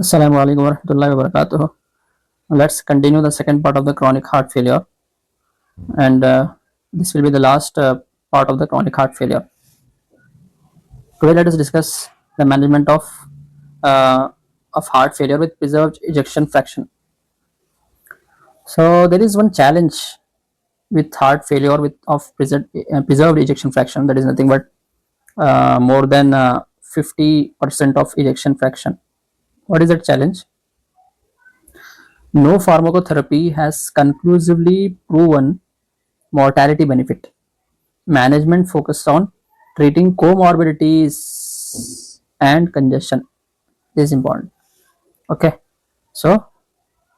Assalamu alaikum warahmatullahi wabarakatuh. Let's continue the second part of the chronic heart failure, and this will be the last part of the chronic heart failure. Today, let us discuss the management of heart failure with preserved ejection fraction. So, there is one challenge with heart failure of preserved ejection fraction. That is nothing but more than 50% of ejection fraction. What is that challenge? No pharmacotherapy has conclusively proven mortality benefit. Management focused on treating comorbidities and congestion. This is important. Okay, so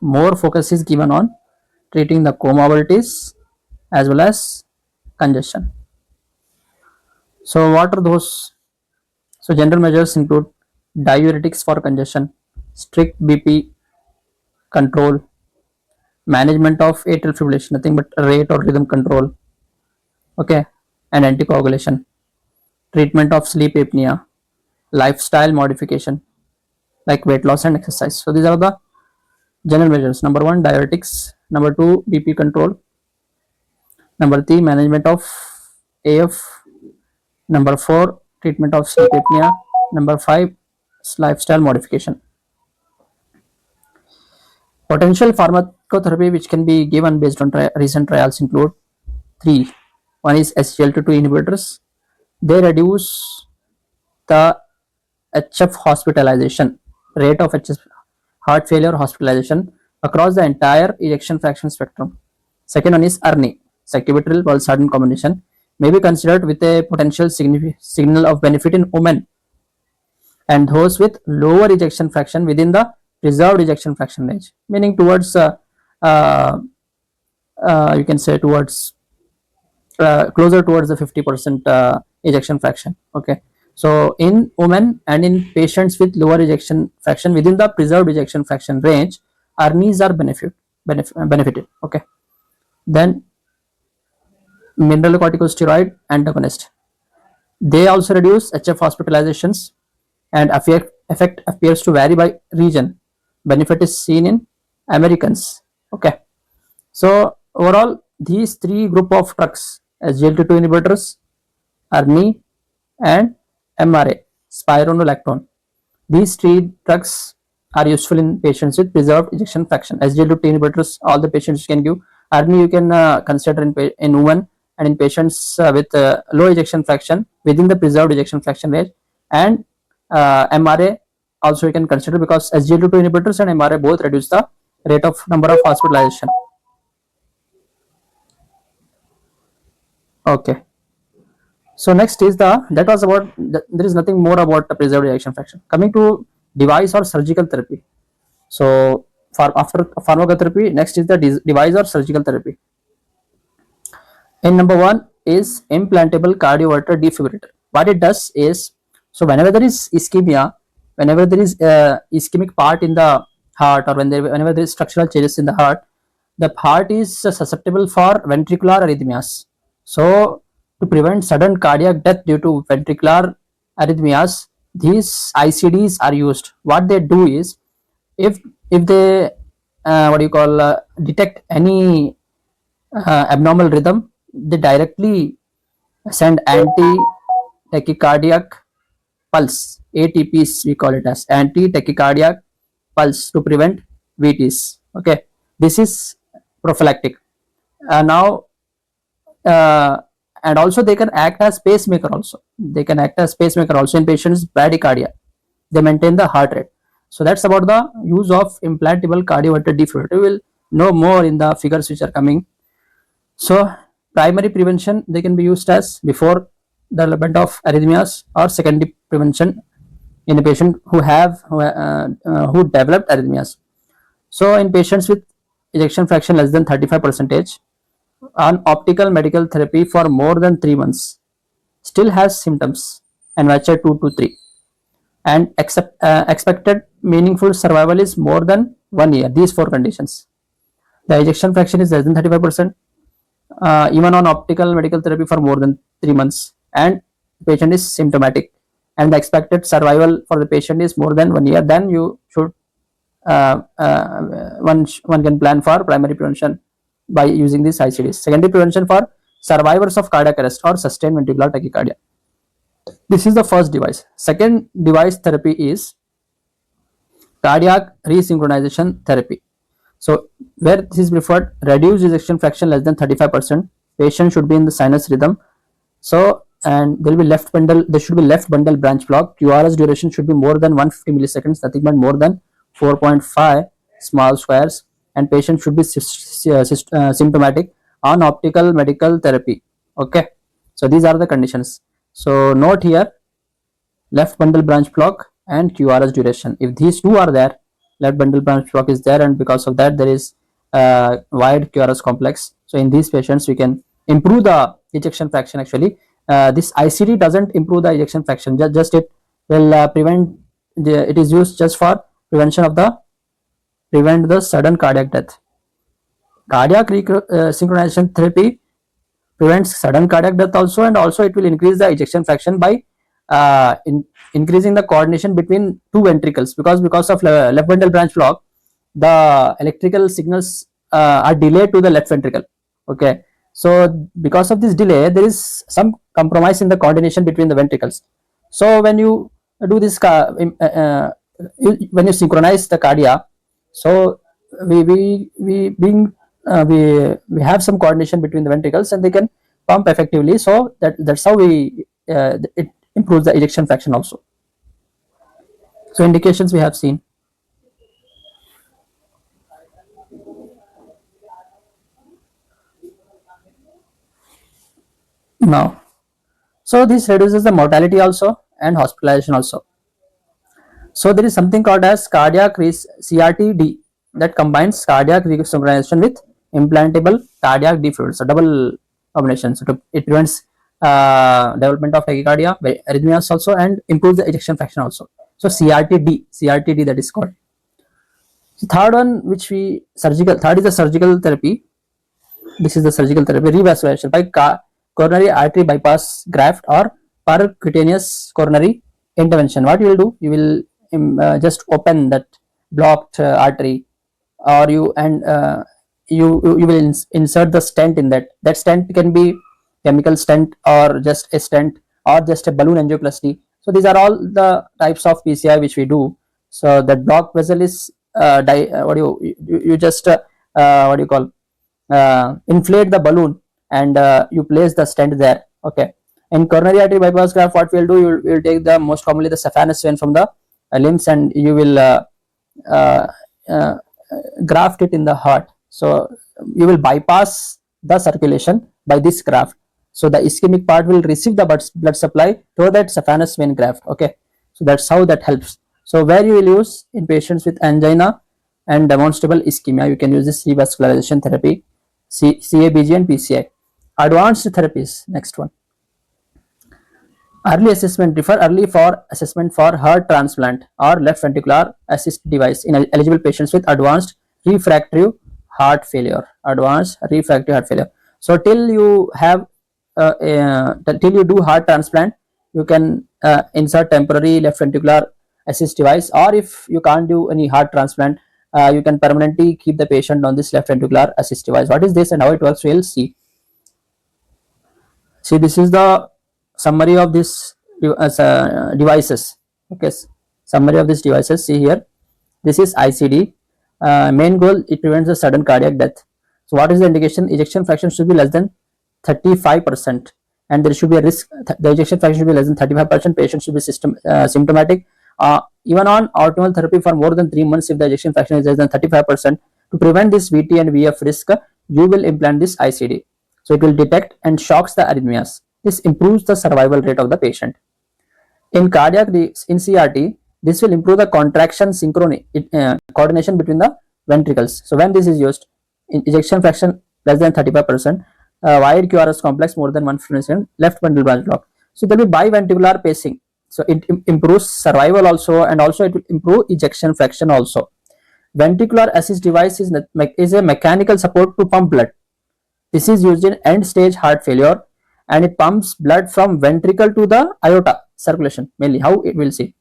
more focus is given on treating the comorbidities as well as congestion. So what are those? So general measures include diuretics for congestion, strict BP control, management of atrial fibrillation, nothing but rate or rhythm control, okay, and anticoagulation, treatment of sleep apnea, lifestyle modification like weight loss and exercise. So these are the general measures. Number 1, diuretics. Number 2, BP control. Number 3, management of AF. Number 4, treatment of sleep apnea. Number 5, lifestyle modification. Potential pharmacotherapy which can be given based on recent trials include 3. One is SGLT2 inhibitors. They reduce the HF hospitalization, rate of HF heart failure hospitalization across the entire ejection fraction spectrum. Second one is ARNI, sacubitril valsartan combination, may be considered with a potential signal of benefit in women and those with lower ejection fraction within the preserved ejection fraction range, meaning towards you can say towards closer towards the 50% ejection fraction. Okay, so in women and in patients with lower ejection fraction within the preserved ejection fraction range, ARNIs are benefited. Okay, then mineralocorticosteroid antagonist, they also reduce HF hospitalizations and effect appears to vary by region. Benefit is seen in Americans. Okay, so overall these three group of drugs, SGLT2 inhibitors, ARNI and MRA, spironolactone, these three drugs are useful in patients with preserved ejection fraction. SGLT2 inhibitors all the patients can give. ARNI you can consider in women and in patients with low ejection fraction within the preserved ejection fraction range, and MRA also you can consider because SGLT2 inhibitors and MRA both reduce the rate of number of hospitalization. Okay, so next is that was about there is nothing more about the preserved ejection fraction. Coming to device or surgical therapy. So for after pharmacotherapy, next is the device or surgical therapy. In number 1 is implantable cardioverter defibrillator. What it does is, so whenever there is ischemia, whenever there is ischemic part in the heart, or whenever there is structural changes in the heart is susceptible for ventricular arrhythmias. So to prevent sudden cardiac death due to ventricular arrhythmias, these ICDs are used. What they do is, if they detect any abnormal rhythm, they directly send anti-tachycardiac pulse, ATPs we call it as anti-tachycardiac pulse, to prevent VTs. Okay, this is prophylactic. Now and also they can act as pacemaker also. They can act as pacemaker also in patients bradycardia. They maintain the heart rate. So that's about the use of implantable cardioverter defibrillator. We will know more in the figures which are coming. So primary prevention, they can be used as before development of arrhythmias, or secondary prevention in a patient who developed arrhythmias. So in patients with ejection fraction less than 35%, on optical medical therapy for more than 3 months, still has symptoms, and NYCHA 2 to 3, and expected meaningful survival is more than 1 year. These 4 conditions. The ejection fraction is less than 35%, even on optical medical therapy for more than 3 months, and the patient is symptomatic, and the expected survival for the patient is more than 1 year, then you should one can plan for primary prevention by using these ICDs. Secondary prevention for survivors of cardiac arrest or sustained ventricular tachycardia. This is the first device. Second device therapy is cardiac resynchronization therapy. So where this is preferred, reduced ejection fraction less than 35%. Patient should be in the sinus rhythm. So and there will be left bundle. There should be left bundle branch block. QRS duration should be more than 150 milliseconds. Nothing but more than 4.5 small squares. And patient should be symptomatic on optical medical therapy. Okay. So these are the conditions. So note here, left bundle branch block and QRS duration. If these two are there, left bundle branch block is there, and because of that there is wide QRS complex. So in these patients we can improve the ejection fraction. Actually, this ICD doesn't improve the ejection fraction. Just it will prevent. It is used just for prevention of the prevent the sudden cardiac death. Cardiac synchronization therapy prevents sudden cardiac death also, and also it will increase the ejection fraction by increasing the coordination between two ventricles, because of left bundle branch block, the electrical signals are delayed to the left ventricle. Okay, so because of this delay there is some compromise in the coordination between the ventricles. So when you do this when you synchronize the cardia, so we have some coordination between the ventricles and they can pump effectively. So that's how it improves the ejection fraction also. So indications we have seen. Now, so this reduces the mortality also and hospitalization also. So there is something called as cardiac CRT-D that combines cardiac resynchronization with implantable cardiac defibrillator. So double combination. So it prevents development of tachycardia, arrhythmias also, and improves the ejection fraction also. So CRT-D that is called. So third one, which we surgical. Third is the surgical therapy. This is the surgical therapy, revascularization by coronary artery bypass graft or percutaneous coronary intervention. What you will do? You will just open that blocked artery, or you will insert the stent in that. That stent can be chemical stent or just a stent or just a balloon angioplasty. So these are all the types of PCI which we do. So that blocked vessel is what do you just what do you call inflate the balloon, and you place the stent there. Okay. In coronary artery bypass graft, what we'll do, you'll take the most commonly the saphenous vein from the limbs, and you will uh, uh, graft it in the heart. So you will bypass the circulation by this graft. So the ischemic part will receive the blood supply through that saphenous vein graft. Okay. So that's how that helps. So where you will use in patients with angina and demonstrable ischemia, you can use this revascularization therapy, CABG and PCI. Advanced therapies, next one. Early assessment, refer early for assessment for heart transplant or left ventricular assist device in eligible patients with advanced refractory heart failure. Advanced refractory heart failure. So till you have till you do heart transplant, you can insert temporary left ventricular assist device, or if you can't do any heart transplant, you can permanently keep the patient on this left ventricular assist device. What is this and how it works? We'll see. See, this is the summary of this devices. Okay, summary of these devices. See here, this is ICD. Main goal, it prevents the sudden cardiac death. So what is the indication? Ejection fraction should be less than 35%, and there should be a risk. The ejection fraction should be less than 35%. Patient should be symptomatic. Even on optimal therapy for more than 3 months, if the ejection fraction is less than 35%, to prevent this VT and VF risk, you will implant this ICD. So it will detect and shocks the arrhythmias. This improves the survival rate of the patient. In cardiac, in CRT, this will improve the contraction synchrony, coordination between the ventricles. So when this is used, in ejection fraction less than 35%, wide QRS complex more than 1%, left bundle branch block. So there will be biventricular pacing. So it improves survival also, and also it will improve ejection fraction also. Ventricular assist device is a mechanical support to pump blood. This is used in end stage heart failure, and it pumps blood from ventricle to the aorta circulation mainly. How it will see.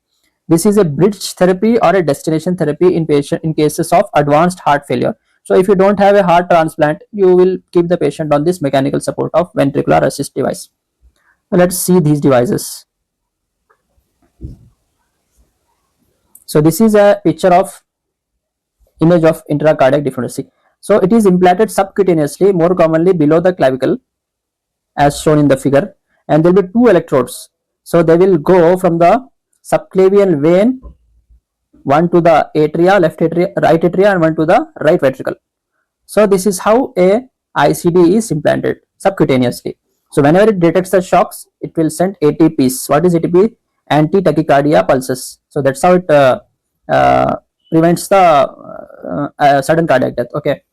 This is a bridge therapy or a destination therapy in patient in cases of advanced heart failure. So if you don't have a heart transplant, you will keep the patient on this mechanical support of ventricular assist device. Let's see these devices. So this is a picture of image of intracardiac deficiency. So it is implanted subcutaneously, more commonly below the clavicle, as shown in the figure, and there will be two electrodes. So they will go from the subclavian vein, one to the atria, left atria, right atria, and one to the right ventricle. So this is how a ICD is implanted subcutaneously. So whenever it detects the shocks, it will send ATPs. What is ATP? Anti-tachycardia pulses. So that's how it prevents the sudden cardiac death. Okay,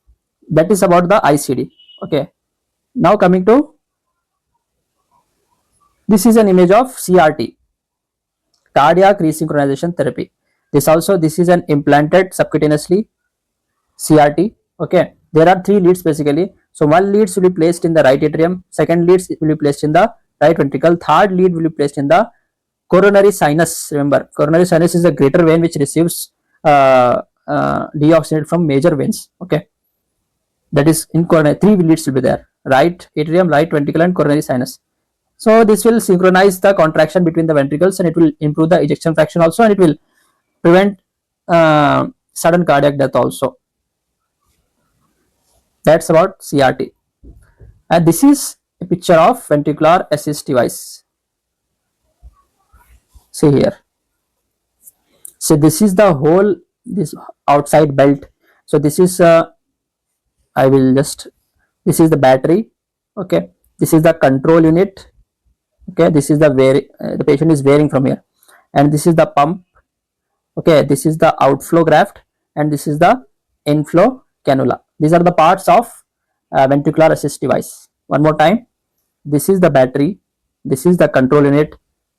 that is about the ICD. Okay, now coming to, this is an image of CRT, cardiac resynchronization therapy. This is an implanted subcutaneously CRT. Okay, there are three leads basically. So one leads will be placed in the right atrium, second leads will be placed in the right ventricle, third lead will be placed in the coronary sinus. Remember, coronary sinus is a greater vein which receives deoxygenate from major veins. Okay, that is in coronary. Three leads will be there: right atrium, right ventricle, and coronary sinus. So this will synchronize the contraction between the ventricles, and it will improve the ejection fraction also, and it will prevent sudden cardiac death also. That's about CRT. And this is a picture of ventricular assist device. See here. So this is the whole, this outside belt. So this is I will just, this is the battery. Okay, this is the control unit. Okay, this is the where the patient is wearing from here, and this is the pump. Okay, this is the outflow graft, and this is the inflow cannula. These are the parts of ventricular assist device. One more time, this is the battery, this is the control unit,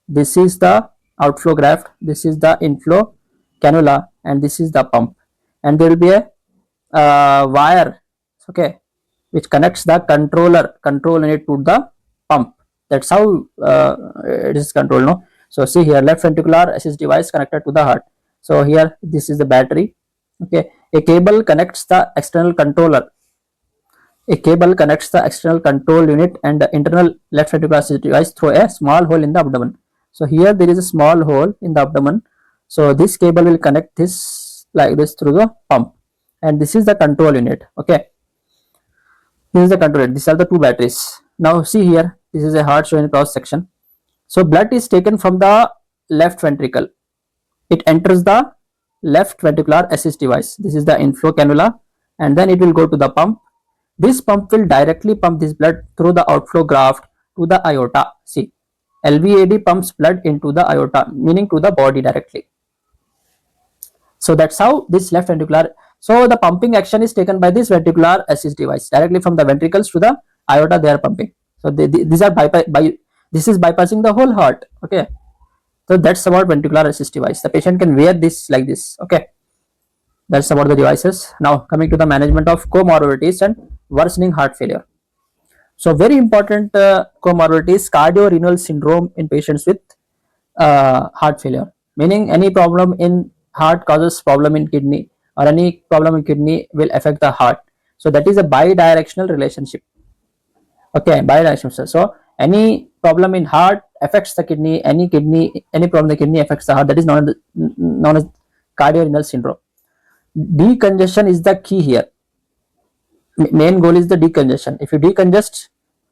this is the outflow graft, this is the inflow cannula, and this is the pump. And there will be a wire, okay, which connects the control unit to the pump. That's how it is controlled. No, so see here, left ventricular assist device connected to the heart. So here, this is the battery. Okay, a cable connects the external controller. A cable connects the external control unit and the internal left ventricular assist device through a small hole in the abdomen. So here there is a small hole in the abdomen. So this cable will connect this like this through the pump, and this is the control unit. Okay, this is the control unit. These are the two batteries. Now see here, this is a heart showing cross section. So blood is taken from the left ventricle. It enters the left ventricular assist device. This is the inflow cannula, and then it will go to the pump. This pump will directly pump this blood through the outflow graft to the aorta. See, LVAD pumps blood into the aorta, meaning to the body directly. So that's how this left ventricular. So the pumping action is taken by this ventricular assist device directly from the ventricles to the aorta. They are pumping. So these are this is bypassing the whole heart. Okay. So that's about ventricular assist device. The patient can wear this like this. Okay. That's about the devices. Now coming to the management of comorbidities and worsening heart failure. So very important comorbidities, cardiorenal syndrome in patients with heart failure, meaning any problem in heart causes problem in kidney, or any problem in kidney will affect the heart. So that is a bidirectional relationship. Okay, bidirectional. So any problem in heart affects the kidney, any problem in the kidney affects the heart. That is known as cardiorenal syndrome. Decongestion is the key here. Main goal is the decongestion. If you decongest,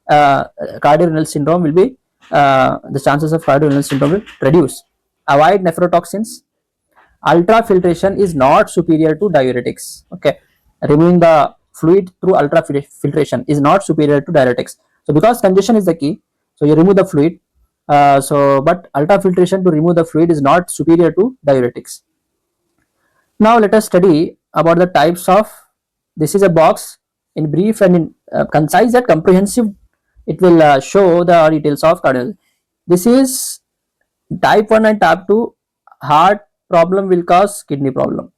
cardiorenal syndrome will be the chances of cardiorenal syndrome will reduce. Avoid nephrotoxins. Ultrafiltration is not superior to diuretics. Okay, removing the fluid through ultrafiltration is not superior to diuretics. So because congestion is the key, so you remove the fluid. But ultrafiltration to remove the fluid is not superior to diuretics. Now let us study about the types of. This is a box in brief and in concise and comprehensive. It will show the details of cardiology. This is type 1 and type 2. Heart problem will cause kidney problem.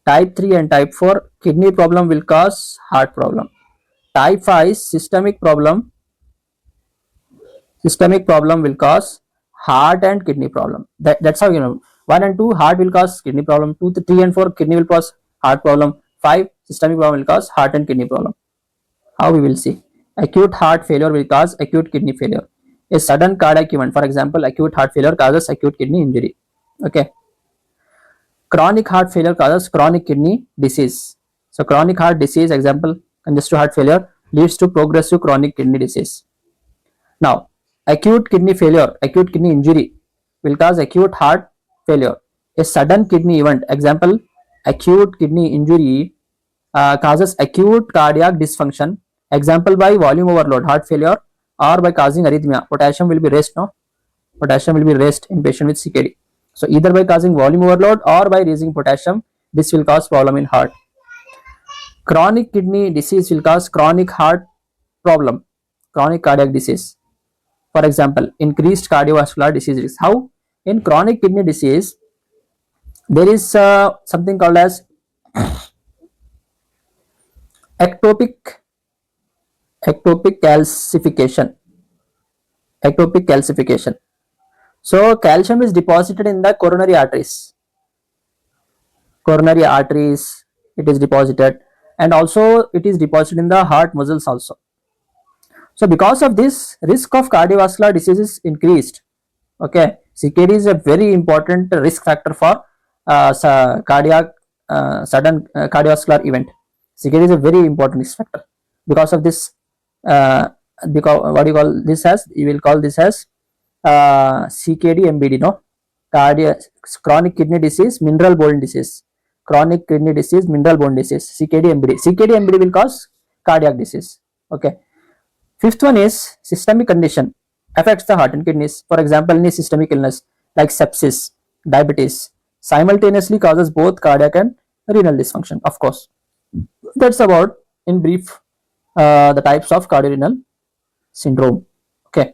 Type 3 and type 4, kidney problem will cause heart problem. Type 5, systemic problem will cause heart and kidney problem. That's how you know. 1 and 2, heart will cause kidney problem. 2, 3 and 4, kidney will cause heart problem. 5, systemic problem will cause heart and kidney problem. How we will see? Acute heart failure will cause acute kidney failure. A sudden cardiac event, for example, acute heart failure causes acute kidney injury. Okay. Chronic heart failure causes chronic kidney disease. So chronic heart disease, example, congestive heart failure leads to progressive chronic kidney disease. Now, acute kidney failure, acute kidney injury will cause acute heart failure. A sudden kidney event, example, acute kidney injury causes acute cardiac dysfunction, example by volume overload, heart failure, or by causing arrhythmia. Potassium will be raised, no? Potassium will be raised in patient with CKD. So either by causing volume overload or by raising potassium, this will cause problem in heart. Chronic kidney disease will cause chronic heart problem, chronic cardiac disease. For example, increased cardiovascular disease risk. How? In chronic kidney disease, there is something called as ectopic calcification. Ectopic calcification. So calcium is deposited in the coronary arteries. Coronary arteries, it is deposited, and also it is deposited in the heart muscles also. So because of this, risk of cardiovascular disease is increased. Okay, CKD is a very important risk factor for sudden cardiovascular event. CKD is a very important risk factor. Because of this, because what you call this as, you will call this as CKD MBD, no? Chronic kidney disease, mineral bone disease. Chronic kidney disease, mineral bone disease, CKD MBD. CKD MBD will cause cardiac disease. Okay. Fifth one is systemic condition affects the heart and kidneys. For example, any systemic illness like sepsis, diabetes simultaneously causes both cardiac and renal dysfunction. Of course, that's about in brief the types of cardiorenal syndrome. Okay.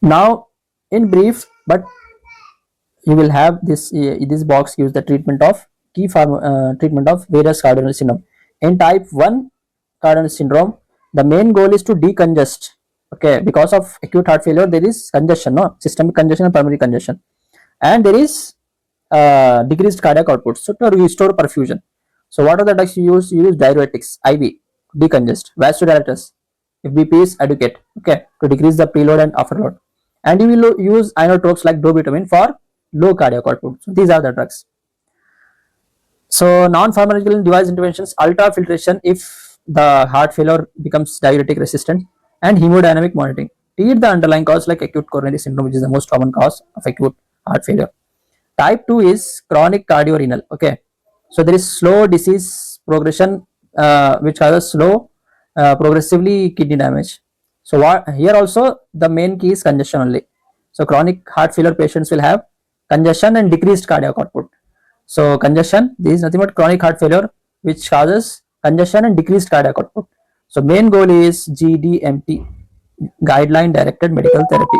Now, in brief, but you will have this box gives the treatment of treatment of various cardiorenal syndrome. In type 1 cardiorenal syndrome, the main goal is to decongest. Okay, because of acute heart failure, there is congestion, no? Systemic congestion and pulmonary congestion, and there is decreased cardiac output. So to restore perfusion, so what are the drugs you use? You use diuretics, IV, decongest, vasodilators if BP is adequate, okay, to decrease the preload and afterload, and you will use inotropes like dovitamin for low cardiac output. So these are the drugs. So non-pharmacological device interventions, ultrafiltration if the heart failure becomes diuretic resistant, and hemodynamic monitoring. Treat the underlying cause like acute coronary syndrome, which is the most common cause of acute heart failure. Type 2 is chronic cardiorenal. Okay, so there is slow disease progression which causes slow progressively kidney damage. So what here also the main key is congestion only. So chronic heart failure patients will have congestion and decreased cardiac output. So congestion, this is nothing but chronic heart failure which causes congestion and decreased cardiac output. So main goal is GDMT, guideline directed medical therapy.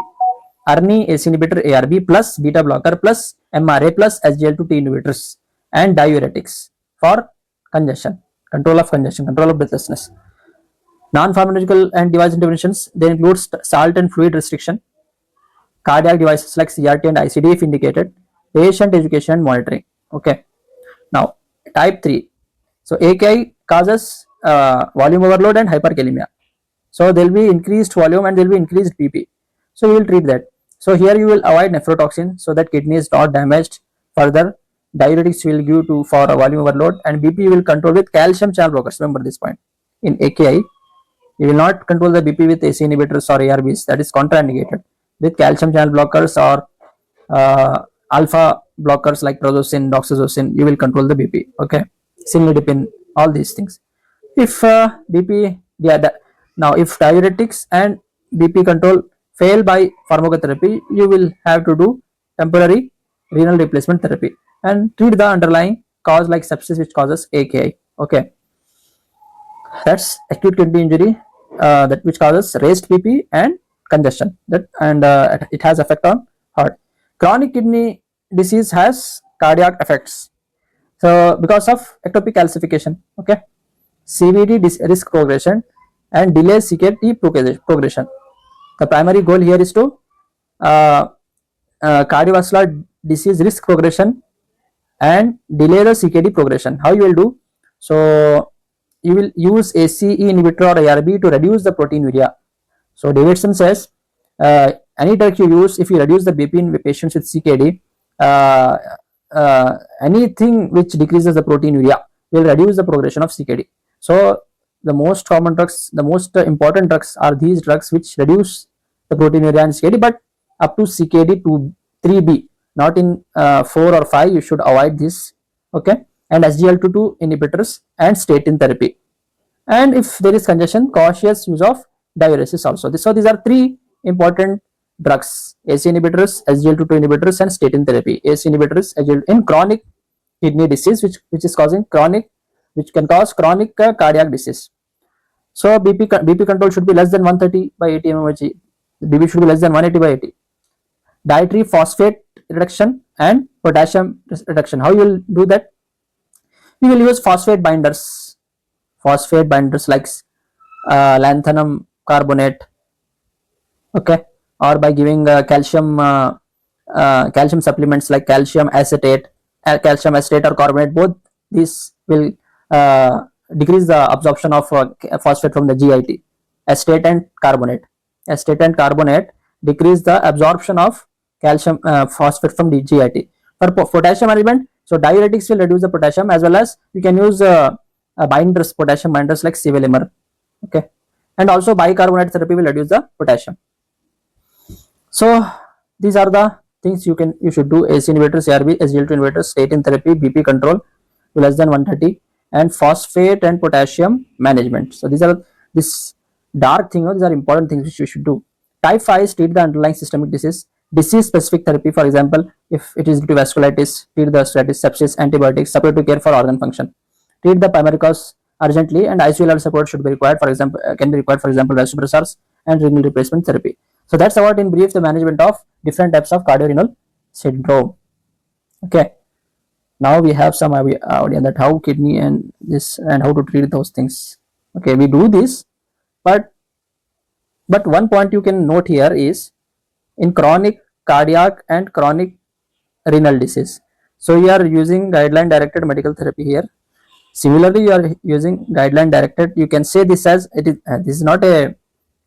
ARNI ACE inhibitor ARB plus beta blocker plus MRA plus SGLT2 inhibitors and diuretics for congestion, control of congestion, control of breathlessness. Non-pharmacological and device interventions, they include salt and fluid restriction, cardiac devices like CRT and ICD if indicated, patient education and monitoring. Okay. Now, type 3. So AKI causes volume overload and hyperkalemia. So there will be increased volume and there will be increased BP. So we will treat that. So here you will avoid nephrotoxin so that kidney is not damaged further. Diuretics will give to for a volume overload, and BP will control with calcium channel blockers. Remember this point. In AKI, you will not control the BP with ACE inhibitors or ARBs. That is contraindicated. With calcium channel blockers or alpha blockers like prazosin, doxazosin, you will control the BP. Okay, cilnidipine, all these things. If BP, now if diuretics and BP control fail by pharmacotherapy, you will have to do temporary renal replacement therapy and treat the underlying cause like sepsis which causes AKI. Okay, that's acute kidney injury that which causes raised BP and congestion. That and it has effect on heart. Chronic kidney disease has cardiac effects. So because of ectopic calcification, okay, CVD risk progression and delays CKD progression. The primary goal here is to cardiovascular disease risk progression and delay the CKD progression. How you will do? So you will use ACE inhibitor or ARB to reduce the proteinuria. So Davidson says any drug you use, if you reduce the BP in patients with CKD, uh, anything which decreases the proteinuria will reduce the progression of CKD. So the most common drugs, the most important drugs are these drugs which reduce the proteinuria and CKD, but up to CKD to 3B, not in 4 or 5. You should avoid this. Okay, and SGLT2 inhibitors and statin therapy. And if there is congestion, cautious use of diuresis also. So these are three important drugs: ACE inhibitors, SGLT2 inhibitors, and statin therapy. ACE inhibitors in chronic kidney disease, which is causing chronic, which can cause chronic cardiac disease. So BP control should be less than 130 by 80 mmHg. BP should be less than 180 by 80. Dietary phosphate reduction and potassium reduction. How you will do that? You will use phosphate binders like lanthanum carbonate, okay, or by giving calcium supplements like calcium acetate or carbonate. Both these will decrease the absorption of phosphate from the GIT. Acetate and carbonate decrease the absorption of calcium phosphate from the GIT. For potassium management, so diuretics will reduce the potassium, as well as you can use potassium binders like sevelamer, okay, and also bicarbonate therapy will reduce the potassium. So these are the things you should do: ACE inhibitors, ARB, SGLT2 inhibitors, statin therapy, BP control to less than 130, and phosphate and potassium management. So these are this dark thing, these are important things which you should do. Type 5 treat the underlying systemic disease specific therapy. For example, if it is due to vasculitis, treat the status, sepsis, antibiotics, supportive care for organ function. Treat the primary cause urgently, and ICU level support should be required. For example, vasopressors and renal replacement therapy. So that's about in brief the management of different types of cardiorenal syndrome. Okay. Now we have some idea that how kidney and this and how to treat those things. Okay, we do this, but one point you can note here is in chronic cardiac and chronic renal disease. So you are using guideline directed medical therapy here. Similarly, you are using guideline directed. You can say this as it is. This is not a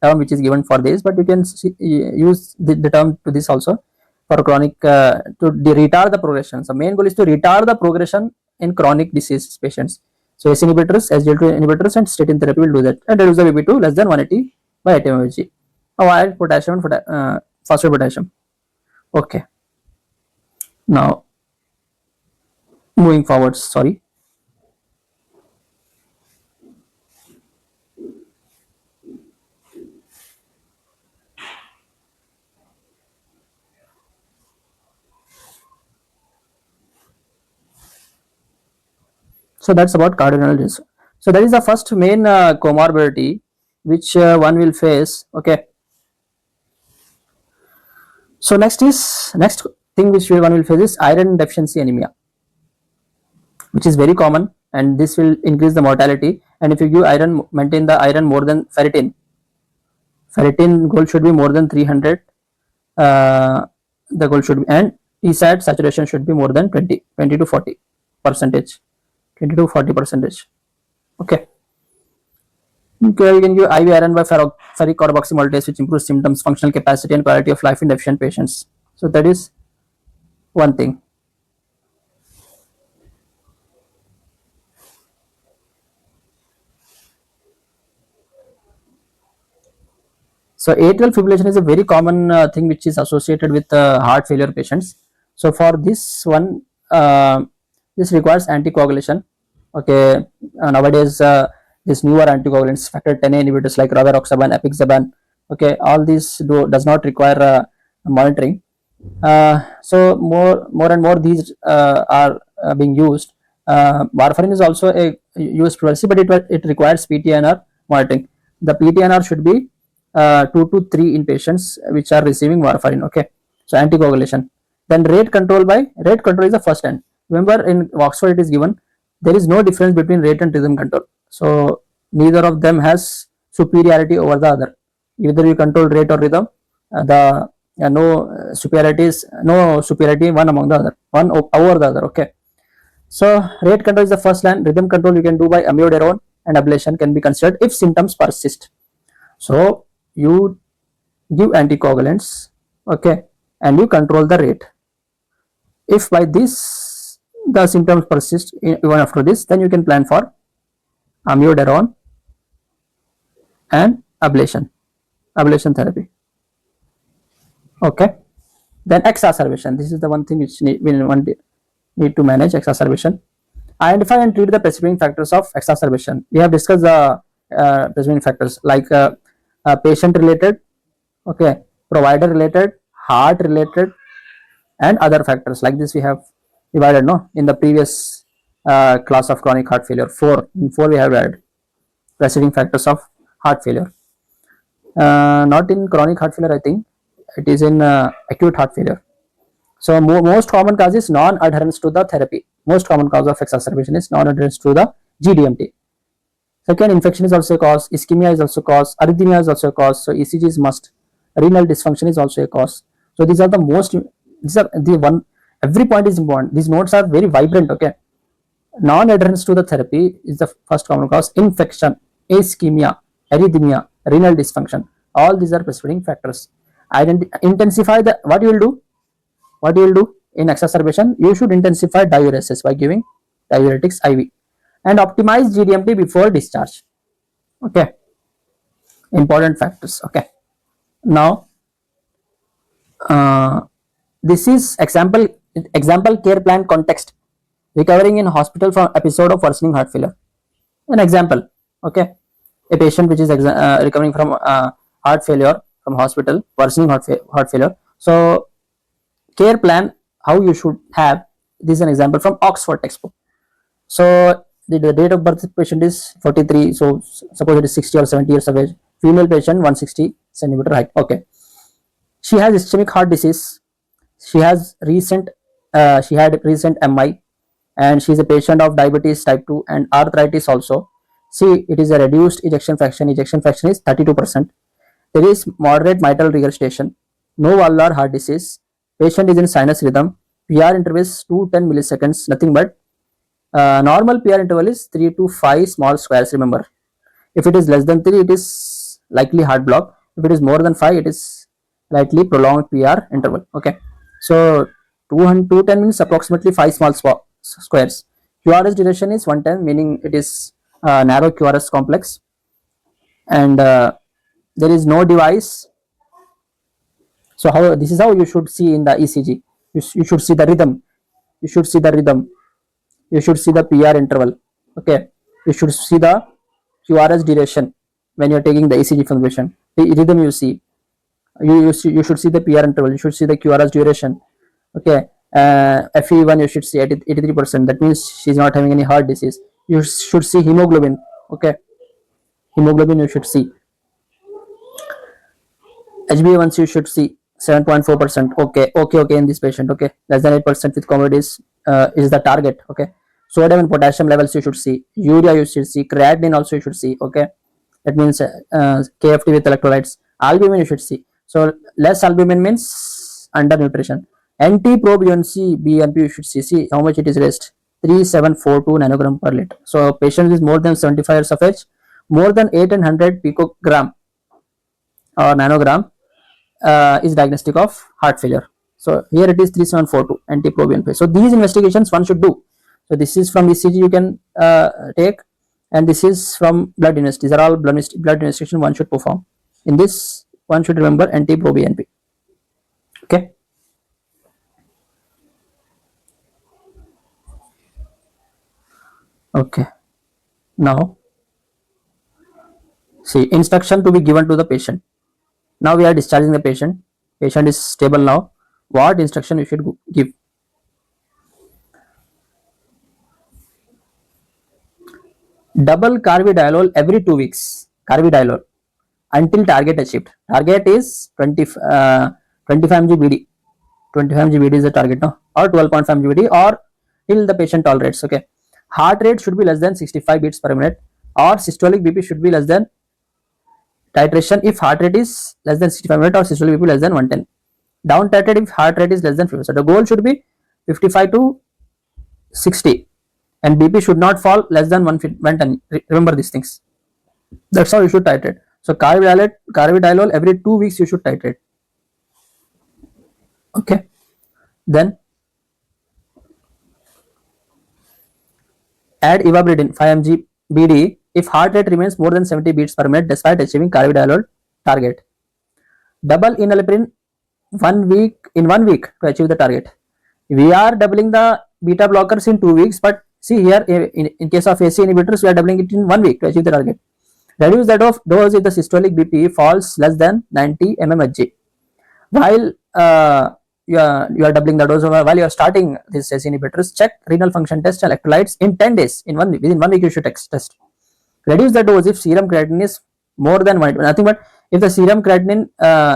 term which is given for this, but you can use the term to this also for chronic to retard the progression. So main goal is to retard the progression in chronic disease patients. So ACE inhibitors, SGLT2 inhibitors, and statin therapy will do that, and reduce the BP to less than 180 by 80 mmHg. Avoid potassium and phosphate potassium. Okay. Now moving forward. Sorry. So that's about cardiorenal disease. So that is the first main comorbidity which one will face. Okay. So next thing which one will face is iron deficiency anemia, which is very common, and this will increase the mortality. And if you give iron, maintain the iron more than ferritin goal should be more than 300. The goal should be, and ESAT saturation should be more than 20 to 40 percentage. 20 to 40 percentage. Okay. Okay, you can give IV iron by ferric carboxy maltase, which improves symptoms, functional capacity, and quality of life in deficient patients. So that is one thing. So atrial fibrillation is a very common thing which is associated with heart failure patients. So for this one, this requires anticoagulation. Okay, nowadays these newer anticoagulants, factor 10 inhibitors like rivaroxaban, apixaban. Okay, all these does not require monitoring. So more and more these are being used. Warfarin is also a used previously, but it requires PTNR monitoring. The PTNR should be 2 to 3 in patients which are receiving warfarin. Okay, so anticoagulation. Then rate control is the first end. Remember, in Oxford it is given there is no difference between rate and rhythm control. So neither of them has superiority over the other. Either you control rate or rhythm, the no superiority one among the other, one over the other. Okay, so rate control is the first line. Rhythm control you can do by amiodarone, and ablation can be considered if symptoms persist. So you give anticoagulants, okay, and you control the rate. If by this the symptoms persist even after this, then you can plan for amiodarone and ablation therapy. Okay, then exacerbation. This is the one thing which need to manage exacerbation. Identify and treat the precipitating factors of exacerbation. We have discussed the precipitating factors like patient related, okay, provider related, heart related, and other factors. Like this we have divided, no, in the previous class of chronic heart failure. In four we have divided precipitating factors of heart failure. Not in chronic heart failure, I think it is in acute heart failure. So most common cause is non-adherence to the therapy. Most common cause of exacerbation is non-adherence to the GDMT. Second, infection is also a cause, ischemia is also a cause, arrhythmia is also a cause, so ECG is must. Renal dysfunction is also a cause. So these are the most, these are the one, every point is important. These notes are very vibrant, okay. Non-adherence to the therapy is the first common cause. Infection, ischemia, arrhythmia, renal dysfunction, all these are precipitating factors. Intensify the, what you will do in exacerbation, you should intensify diuresis by giving diuretics IV and optimize GDMT before discharge. Okay, important factors. Okay, now this is example care plan context. Recovering in hospital from episode of worsening heart failure. An example, okay, a patient which is recovering from heart failure from hospital, worsening heart failure. So care plan, how you should have, this is an example from Oxford textbook. So the date of birth patient is 43, so suppose it is 60 or 70 years of age, female patient, 160 centimeter height. Okay, she has ischemic heart disease, she has she had recent MI, and she is a patient of diabetes type 2 and arthritis also. See, it is a reduced ejection fraction is 32%. There is moderate mitral regurgitation, no valvular heart disease, patient is in sinus rhythm, PR interval is 2 to 10 milliseconds, nothing but normal PR interval is 3 to 5 small squares, remember. If it is less than 3, it is likely heart block. If it is more than 5, it is likely prolonged PR interval. Okay, so 210 means approximately 5 small squares. QRS duration is 110, meaning it is narrow QRS complex, and there is no device. So how, this is how you should see in the ECG. You should see the rhythm. You should see the rhythm. You should see the PR interval. Okay, you should see the QRS duration when you are taking the ECG from the patient. The rhythm you see. You should see the PR interval. You should see the QRS duration. Okay, FE1 you should see 83%. That means she is not having any heart disease. You should see hemoglobin. Okay, hemoglobin you should see. HbA1c you should see 7.4%. Okay in this patient. Okay, less than 8% with comorbidities is the target. Okay, sodium and potassium levels you should see. Urea you should see. Creatinine also you should see. Okay, that means KFT with electrolytes. Albumin you should see. So less albumin means undernutrition. NT-proBNP BNP you should see. See how much it is raised. 3742 nanogram per liter. So patient is more than 75 years of age, more than 800 picogram or nanogram is diagnostic of heart failure. So here it is 3742 NT-proBNP. So these investigations one should do. So this is from ECG you can take, and this is from blood investigation. These are all blood investigation one should perform. In this one should remember NT-proBNP. Okay. Okay. Now see, instruction to be given to the patient. Now we are discharging the patient. Patient is stable now. What instruction you should give? Double carvedilol every 2 weeks. Carvedilol until target achieved. Target is 25 mg BD. 25 mg BD is the target, no? Or 12.5 mg BD, or till the patient tolerates. Okay. Heart rate should be less than 65 beats per minute, or systolic BP should be less than titration if heart rate is less than 65 minutes or systolic BP less than 110. down titrated if heart rate is less than 50. So the goal should be 55 to 60, and BP should not fall less than 110. Remember these things. That's how you should titrate. So carvedilol every 2 weeks you should titrate. Okay. Then add ivabradine 5 mg BD if heart rate remains more than 70 beats per minute despite achieving carvedilol target. Double enalapril 1 week in 1 week to achieve the target. We are doubling the beta blockers in 2 weeks, but see here in case of AC inhibitors we are doubling it in 1 week to achieve the target. Reduce the dose if the systolic BP falls less than 90 mmHg. While you are doubling the dose while you are starting this AC inhibitors, check renal function test electrolytes in 10 days. Within 1 week you should test. Reduce the dose if serum creatinine is more than nothing but if the serum creatinine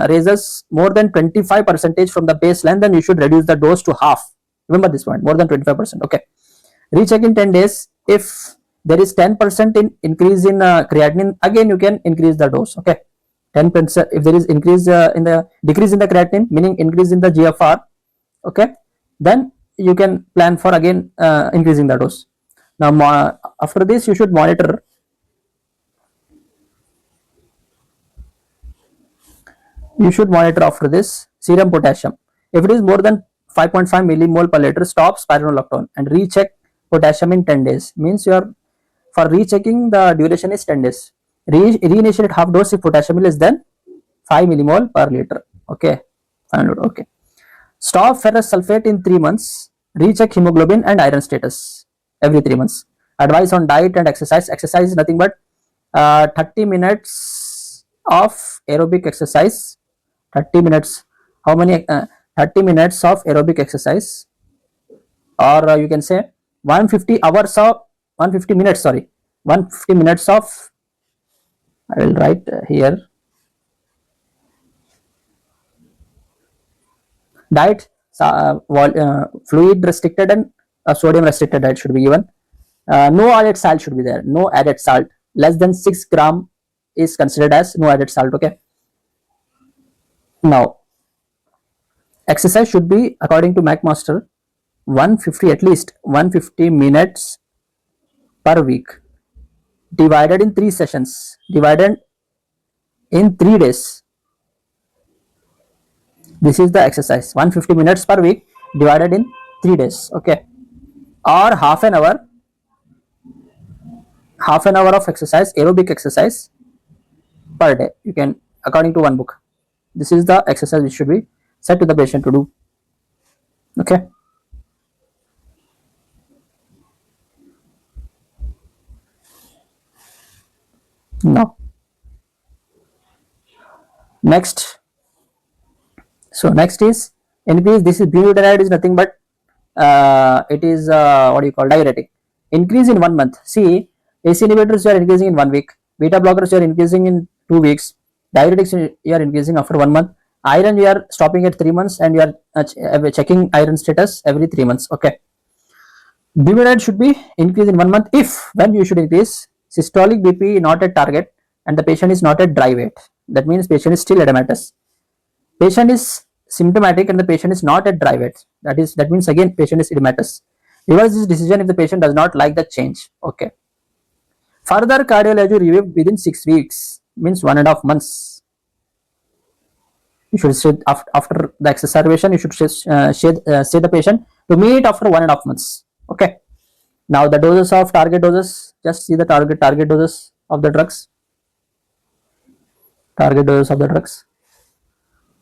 raises more than 25% from the baseline, then you should reduce the dose to half. Remember this point, more than 25%. Okay. Recheck in 10 days. If there is 10% in increase in creatinine, again you can increase the dose. Okay. 10%. If there is increase in the decrease in the creatinine, meaning increase in the GFR, okay, then you can plan for again increasing the dose. Now after this you should monitor. You should monitor after this serum potassium. If it is more than 5.5 millimole per liter, stop spironolactone and recheck potassium in 10 days. Means for rechecking the duration is 10 days. Reinitiate half dose if potassium is less than 5 millimole per liter. Okay. Okay. Stop ferrous sulfate in 3 months. Recheck hemoglobin and iron status every 3 months. Advice on diet and exercise. Exercise is nothing but 30 minutes of aerobic exercise. 30 minutes. How many? 30 minutes of aerobic exercise, or you can say 150 hours of 150 minutes. Sorry, 150 minutes of. I will write here. Diet, fluid restricted and sodium restricted diet should be given. No added salt should be there. No added salt. Less than 6 gram is considered as no added salt. Okay. Now, exercise should be according to McMaster 150 at least 150 minutes per week, divided in 3 sessions, divided in 3 days. This is the exercise 150 minutes per week divided in 3 days. Okay, or half an hour of exercise, aerobic exercise per day. You can according to one book. This is the exercise which should be set to the patient to do. Okay. Now, next. So next is increase. This is butyrate is nothing but it is what do you call diuretic. Increase in 1 month. See, AC inhibitors you are increasing in 1 week. Beta blockers you are increasing in 2 weeks. Diuretics you are increasing after 1 month. Iron you are stopping at 3 months, and you are checking iron status every 3 months. Okay. Butyrate should be increased in 1 month. If when you should increase systolic BP not at target and the patient is not at dry weight. That means patient is still edematous. Patient is symptomatic and the patient is not at dry weight. That means again patient is edematous. Revise this decision if the patient does not like the change. Okay. Further cardiology review within 6 weeks, means 1.5 months. You should say after the exacerbation, you should say the patient to meet after 1.5 months. Okay. Now the doses of target doses. Just see the target doses of the drugs. Target doses of the drugs.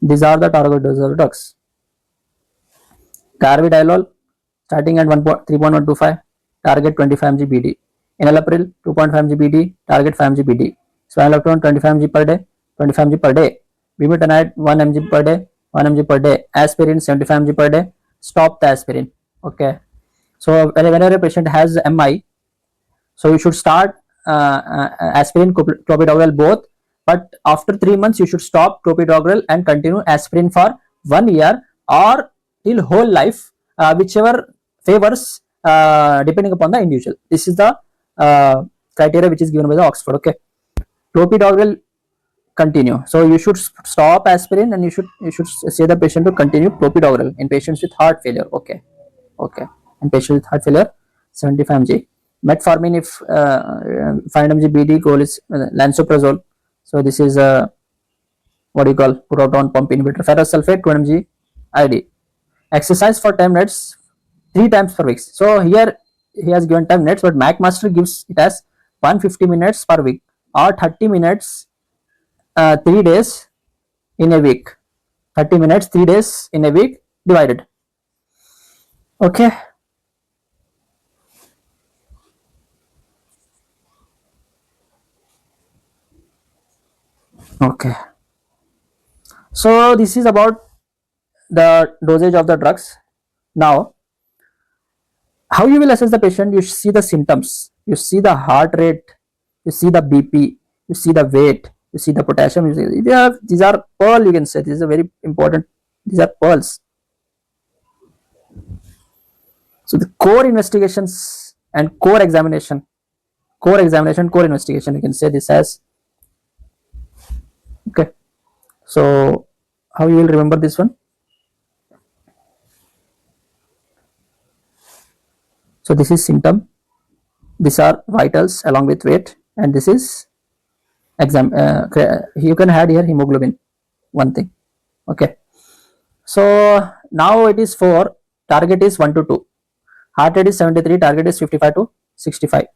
These are the target doses of the drugs. Carvedilol starting at 3.125, target 25 mg BD. Enalapril 2.5 mg BD, target 5 mg BD. Spironolactone 25 mg per day, 25 mg per day. Bumetanide 1 mg per day, 1 mg per day. Aspirin 75 mg per day. Stop the aspirin. Okay. So whenever a patient has MI, so you should start aspirin, clopidogrel both, but after 3 months you should stop clopidogrel and continue aspirin for 1 year or till whole life, whichever favors depending upon the individual. This is the criteria which is given by the Oxford. Okay. Clopidogrel continue. So you should stop aspirin and you should say the patient to continue clopidogrel in patients with heart failure. Okay, okay. In patients with heart failure, 75 mg. Metformin if 5 mg BD, goal is lansoprazole. So this is what do you call proton pump inhibitor. Ferrous sulfate 2 mg ID. Exercise for 10 minutes 3 times per week. So here he has given 10 minutes, but McMaster gives it as 150 minutes per week or 30 minutes 3 days in a week. 30 minutes 3 days in a week divided. Okay. Okay. So this is about the dosage of the drugs. Now, how you will assess the patient? You see the symptoms, you see the heart rate, you see the BP, you see the weight, you see the potassium. You see, these are pearl. You can say this is a very important. These are pearls. So the core investigations and core examination, core investigation. You can say this as okay. So how you will remember this one? So this is symptom. These are vitals along with weight, and this is exam. You can add here hemoglobin. One thing. Okay. So now it is for target is 1 to 2. Heart rate is 73. Target is 55 to 65.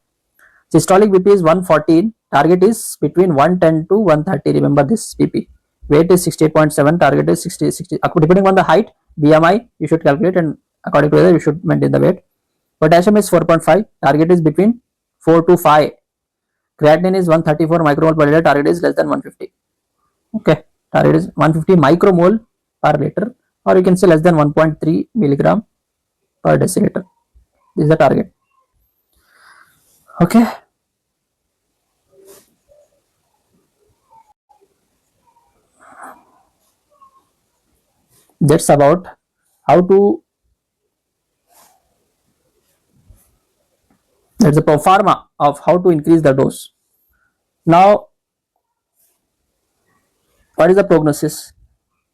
Systolic BP is 114. Target is between 110 to 130. Remember this BP. Weight is 68.7. Target is 60. Depending on the height, BMI you should calculate, and according to that you should maintain the weight. Potassium is 4.5. Target is between 4 to 5. Creatinine is 134 micromole per liter. Target is less than 150. Okay. Target is 150 micromole per liter, or you can say less than 1.3 milligram per deciliter. This is the target. Okay. That's about how to. That's the proforma of how to increase the dose. Now, what is the prognosis?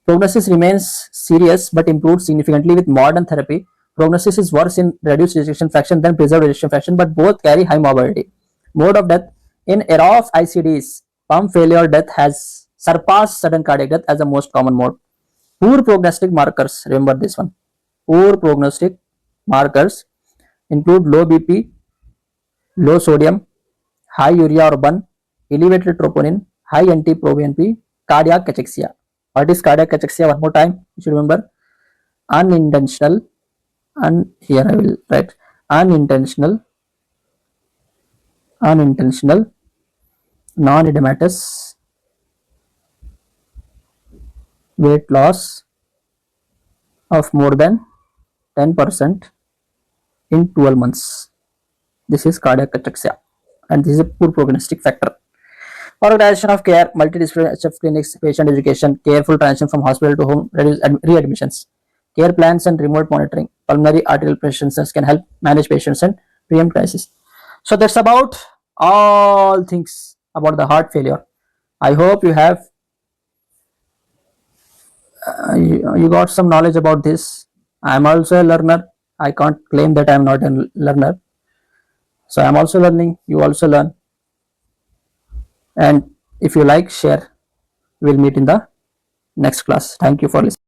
Prognosis remains serious but improves significantly with modern therapy. Prognosis is worse in reduced ejection fraction than preserved ejection fraction, but both carry high morbidity. Mode of death: in era of ICDs, pump failure death has surpassed sudden cardiac death as the most common mode. Poor prognostic markers, remember this one. Poor prognostic markers include low BP, low sodium, high urea or burn, elevated troponin, high NT-proBNP, cardiac cachexia. What is cardiac cachexia? One more time, you should remember. Unintentional, and here I will write unintentional, non-edematous weight loss of more than 10% in 12 months. This is cardiac cachexia, and this is a poor prognostic factor. Organization of care, multidisciplinary HF clinics, patient education, careful transition from hospital to home, reduce readmissions, care plans and remote monitoring, pulmonary arterial pressure sensors can help manage patients and preempt crisis. So that's about all things about the heart failure. I hope you have you got some knowledge about this. I am also a learner. I can't claim that I am not a learner. So I am also learning. You also learn. And if you like, share. We'll meet in the next class. Thank you for listening.